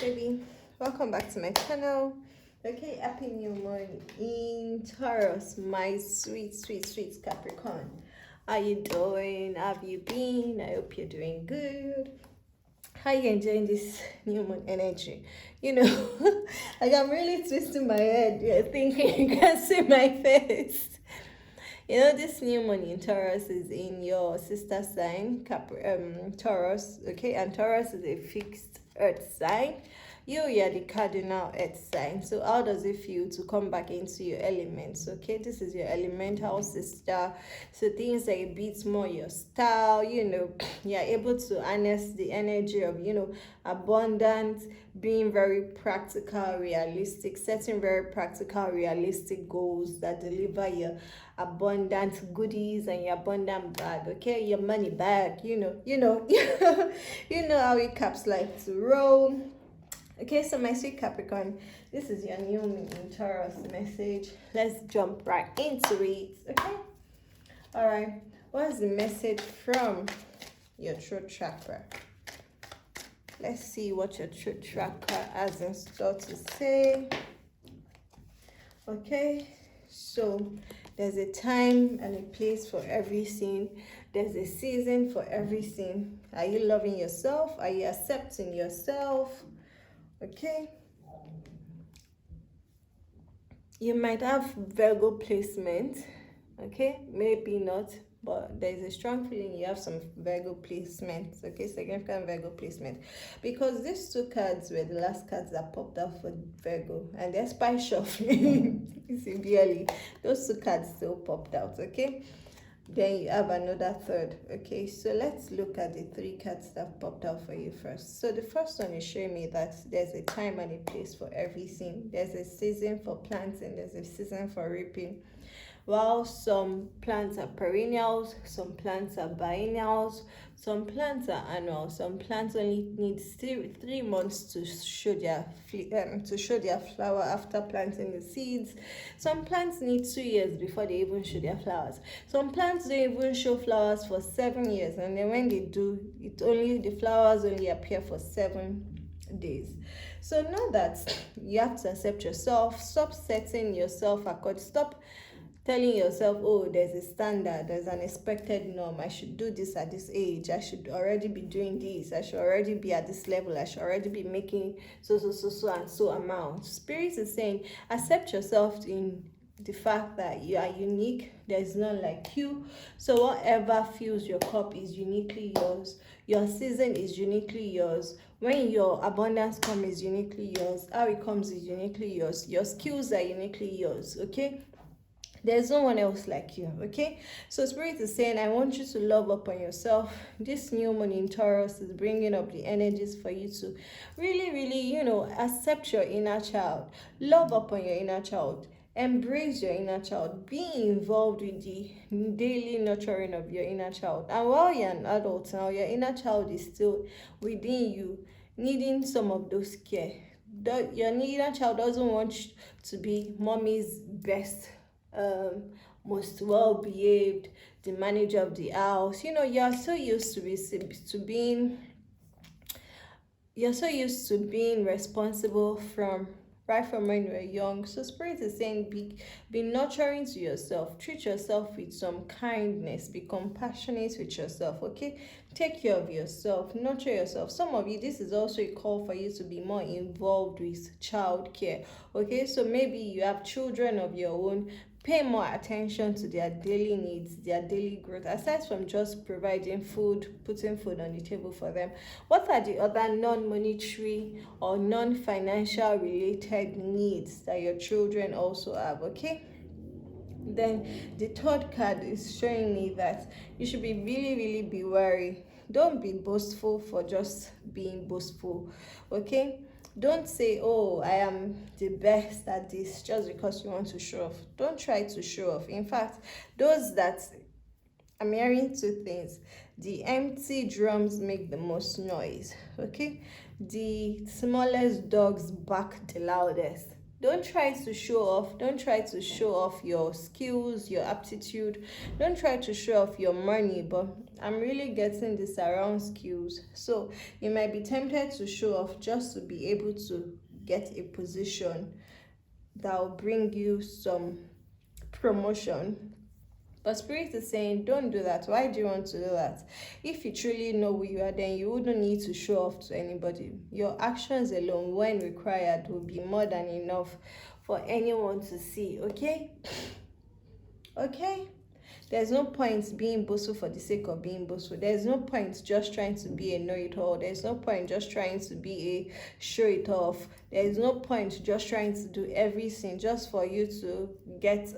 baby, welcome back to my channel. Okay, happy new morning in Taurus, my sweet Capricorn. How you doing? How have you been? I hope you're doing good. How you enjoying this new moon energy? Like I'm really twisting my head. You're thinking you can see my face. This new moon in Taurus is in your sister sign, Taurus, okay? And Taurus is a fixed earth sign. You're the cardinal earth sign. So how does it feel to come back into your elements, okay? This is your elemental sister. So things are a bit more your style, you're able to harness the energy of, abundance, being very practical, realistic, setting very practical, realistic goals that deliver your abundant goodies and your abundant bag, okay? Your money bag, you know how it caps like to roll. Okay, so my sweet Capricorn, this is your new moon in Taurus message. Let's jump right into it, okay? All right, what's the message from your throat chakra? Let's see what your throat chakra has in store to say. Okay, so there's a time and a place for everything. There's a season for everything. Are you loving yourself? Are you accepting yourself? Okay, you might have Virgo placement, okay, maybe not, but there's a strong feeling you have some Virgo placement, okay, significant Virgo placement, because these two cards were the last cards that popped out for Virgo, and despite shuffling severely, those two cards still popped out, okay. Then you have another third. Okay, so let's look at the three cards that popped out for you first. So the first one is showing me that there's a time and a place for everything. There's a season for planting, there's a season for reaping. While some plants are perennials, some plants are biennials, some plants are annual, some plants only need 3 months to show their flower after planting the seeds. Some plants need 2 years before they even show their flowers. Some plants don't even show flowers for 7 years, and then when they do, the flowers only appear for 7 days. So know that you have to accept yourself. Stop setting yourself accord. Stop telling yourself, oh, there's a standard, there's an expected norm, I should do this at this age, I should already be doing this, I should already be at this level, I should already be making so and so amount. Spirit is saying, accept yourself in the fact that you are unique, there's none like you. So whatever fills your cup is uniquely yours. Your season is uniquely yours. When your abundance comes, is uniquely yours. How it comes is uniquely yours. Your skills are uniquely yours, okay? There's no one else like you, okay? So Spirit is saying, I want you to love upon yourself. This new moon in Taurus is bringing up the energies for you to really, accept your inner child. Love upon your inner child. Embrace your inner child. Be involved with the daily nurturing of your inner child. And while you're an adult now, your inner child is still within you, needing some of those care. Your inner child doesn't want you to be mommy's best, most well-behaved, the manager of the house. You're so used to being responsible right from when you were young. So Spirit is saying, be nurturing to yourself. Treat yourself with some kindness. Be compassionate with yourself, okay? Take care of yourself. Nurture yourself. Some of you, this is also a call for you to be more involved with child care, okay? So maybe you have children of your own. Pay more attention to their daily needs, their daily growth, aside from just providing food, putting food on the table for them. What are the other non-monetary or non-financial related needs that your children also have, okay? Then the third card is showing me that you should be really be wary. Don't be boastful for just being boastful, okay? Don't say, oh, I am the best at this just because you want to show off. Don't try to show off. In fact, I'm hearing two things. The empty drums make the most noise, okay? The smallest dogs bark the loudest. Don't try to show off. Don't try to show off your skills, your aptitude. Don't try to show off your money, but I'm really getting this around skills. So you might be tempted to show off just to be able to get a position that will bring you some promotion. But Spirit is saying, don't do that. Why do you want to do that? If you truly know who you are, then you wouldn't need to show off to anybody. Your actions alone, when required, will be more than enough for anyone to see. Okay? Okay? There's no point being boastful for the sake of being boastful. There's no point just trying to be a know-it-all. There's no point just trying to be a show-it-off. There's no point just trying to do everything just for you to get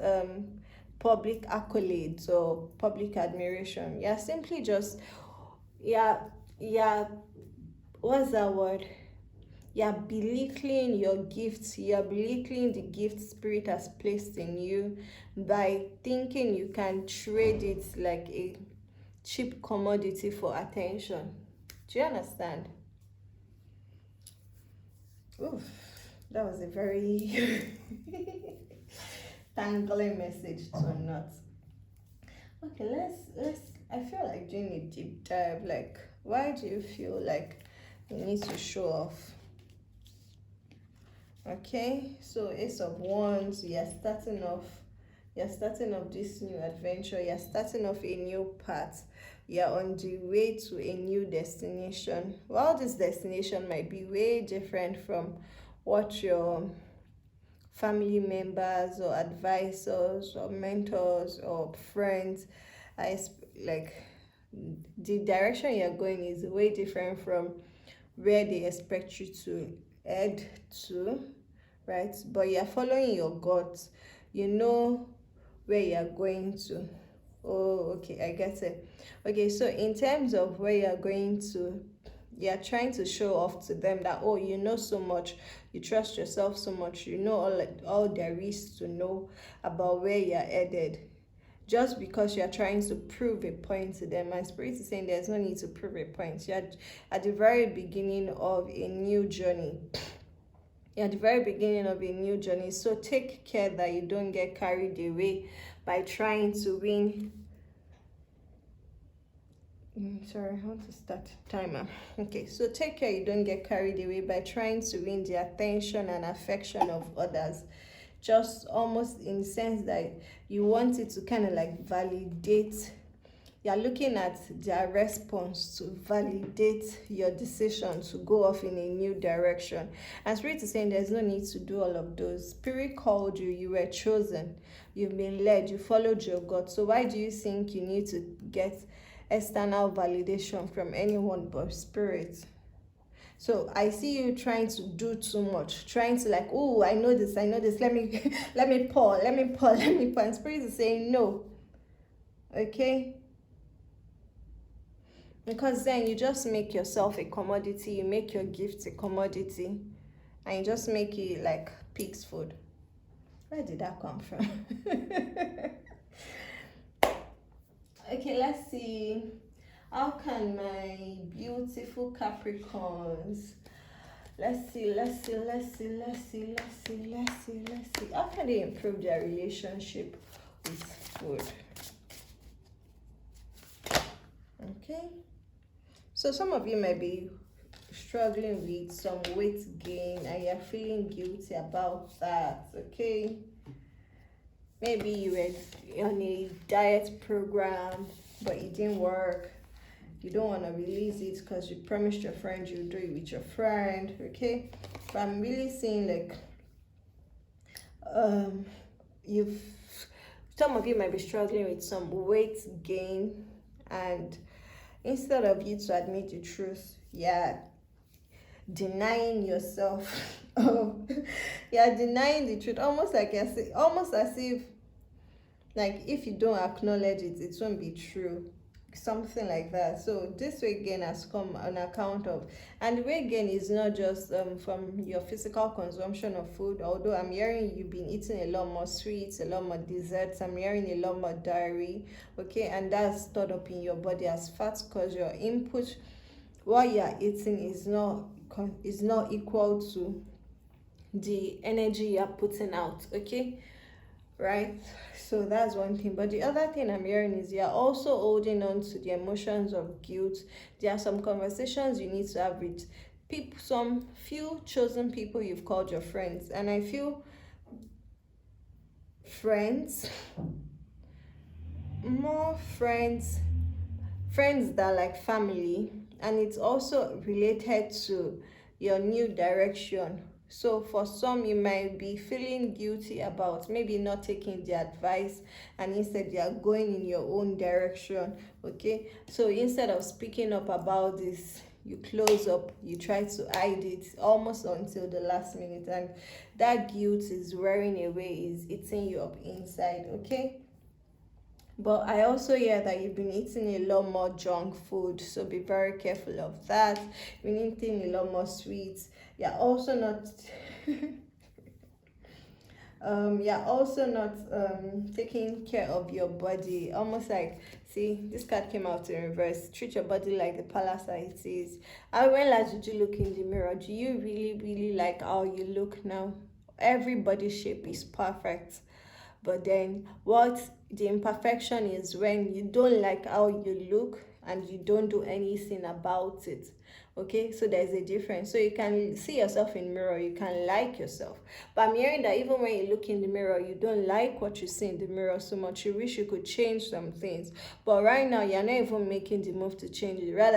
public accolades or public admiration. You're simply just, what's that word? You're belittling your gifts. You're belittling the gift Spirit has placed in you by thinking you can trade it like a cheap commodity for attention. Do you understand? Oof, that was a very tangling message to not. Okay, let's I feel like doing a deep dive. Like, why do you feel like you need to show off? Okay, so Ace of Wands, you're starting off this new adventure. You're starting off a new path. You're on the way to a new destination. While this destination might be way different from what your family members or advisors or mentors or friends, like, the direction you're going is way different from where they expect you to head to, right? But you're following your gut. You know where you're going to. Oh, okay, I get it. Okay, so in terms of where you're going to, you're trying to show off to them that, oh, you know so much, you trust yourself so much, you know all there is to know about where you're headed, just because you're trying to prove a point to them. My Spirit is saying there's no need to prove a point. You're at the very beginning of a new journey. You're at the very beginning of a new journey. So take care that you don't get carried away by trying to win. Sorry, I want to start timer. Okay, so take care you don't get carried away by trying to win the attention and affection of others. Just almost in the sense that you want it to kind of like validate. You're looking at their response to validate your decision to go off in a new direction. And Spirit is saying there's no need to do all of those. Spirit called you, you were chosen, you've been led, you followed your God. So why do you think you need to get external validation from anyone but Spirit? So I see you trying to do too much, trying to like, oh, I know this, let me let me pour. And Spirit is saying no. Okay? Because then you just make yourself a commodity, you make your gift a commodity, and you just make it like pig's food. Where did that come from? Okay, let's see. How can my beautiful Capricorns, let's see. How can they improve their relationship with food? Okay. So some of you might be struggling with some weight gain and you're feeling guilty about that, okay? Maybe you were on a diet program, but it didn't work. You don't want to release it because you promised your friend you'll do it with your friend, okay? But I'm really seeing like, some of you might be struggling with some weight gain, and instead of you to admit the truth, you're denying yourself. You're denying the truth, almost as if like if you don't acknowledge it, it won't be true. Something like that. So this weight gain has come on account of, and the weight gain is not just from your physical consumption of food, although I'm hearing you've been eating a lot more sweets, a lot more desserts, I'm hearing a lot more dairy, okay, and that's stored up in your body as fat because your input, what you're eating is not equal to the energy you're putting out, okay? right? So that's one thing. But the other thing I'm hearing is you're also holding on to the emotions of guilt. There are some conversations you need to have with people, some few chosen people you've called your friends. And I feel friends, more friends that are like family, and it's also related to your new direction. So for some, you might be feeling guilty about maybe not taking the advice, and instead you are going in your own direction. Okay, so instead of speaking up about this, you close up, you try to hide it almost until the last minute, and that guilt is wearing away, is eating you up inside. Okay, but I also hear that you've been eating a lot more junk food, so be very careful of that. You've been eating a lot more sweets. You're also not taking care of your body. Almost like, see, this card came out in reverse. Treat your body like the palace that it is. And when last did you look in the mirror? Do you really, really like how you look now? Every body shape is perfect. But then what the imperfection is when you don't like how you look and you don't do anything about it. Okay, so there's a difference. So you can see yourself in mirror, you can like yourself, but I'm hearing that even when you look in the mirror, you don't like what you see in the mirror so much, you wish you could change some things. But right now you're not even making the move to change it, rather